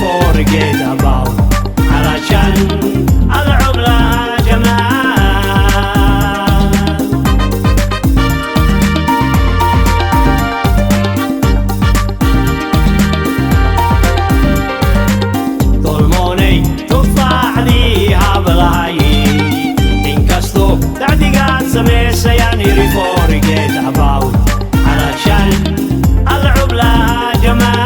forget about علشان ألعب لها جمال. ظلموني تفاحدي هابلاي إنكستو تعديقات سميسة يعني forget about علشان ألعب لها جمال.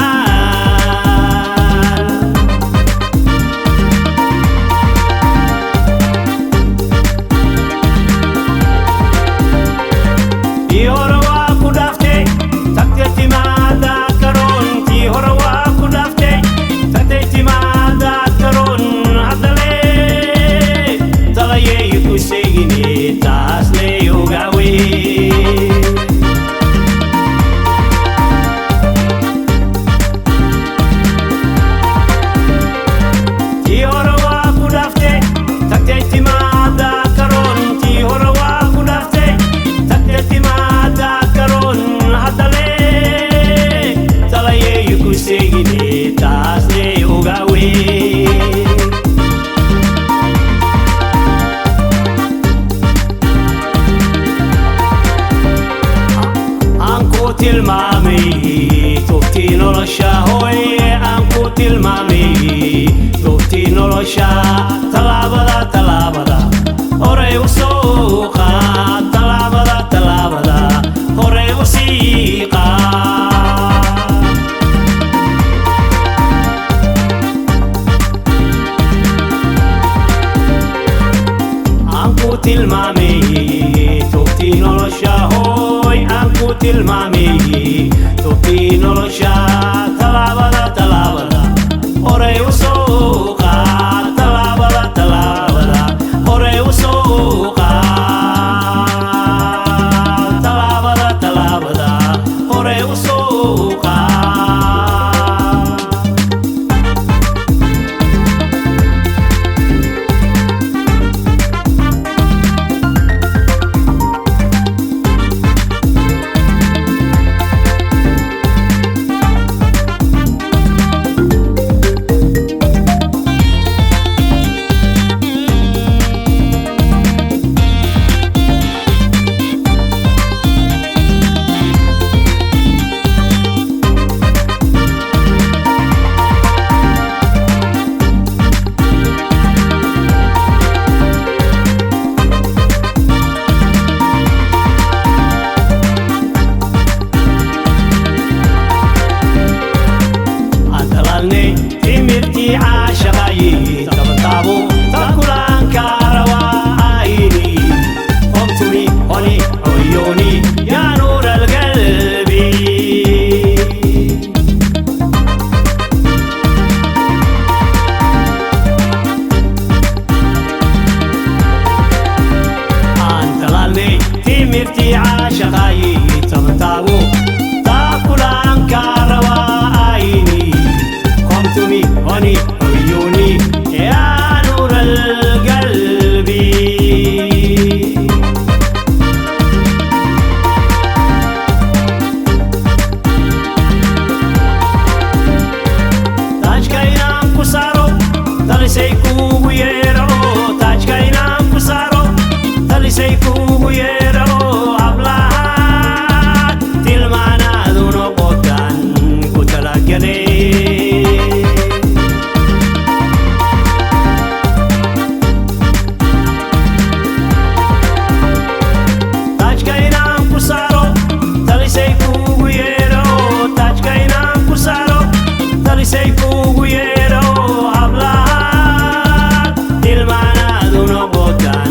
Tilmami, tutti non lo sa, anche tilmami, tutti non lo sa, talabada, ore usuqa, talabada, ore usiqa. Anche tilmami, tutti non lo sa, anku tilmami, tutti non lo sa, talabada, ore usuqa, talabada, ore usuqa, talabada, ore usuqa. timirti عاشقي تبطابو تاكلان كاروايني قمتني هوني عيوني يا نور القلب أنت لالي timirti عاشقي تبطابو تاكلان كاروايني قمتني هوني عيوني يا نور القلب تاج كاينام كسارو تالي سيكو ويرو تاج كاينام كسارو تالي سيكو ويرو أبلاد تلمانا دونو بوتان كتلاقني sei cuguiero hablar il manado no botan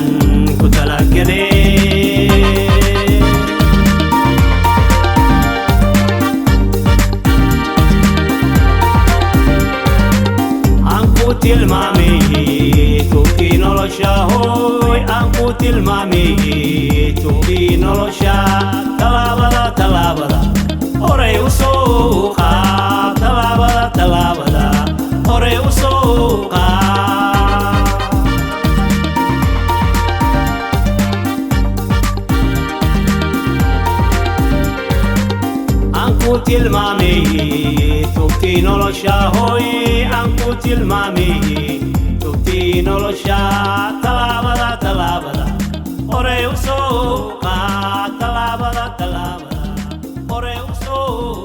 kutala kene ankutil mami tutti non lo sa hoy ankutil mami tutti non lo sa talabada ore usuqa talabada ore usuqa ankutil mami tutti tubtii noloshaa hooy aan ku tilmaamay tubtii noloshaa talaabada talaabada hore u soo qaad talaabada talaabada hore u soo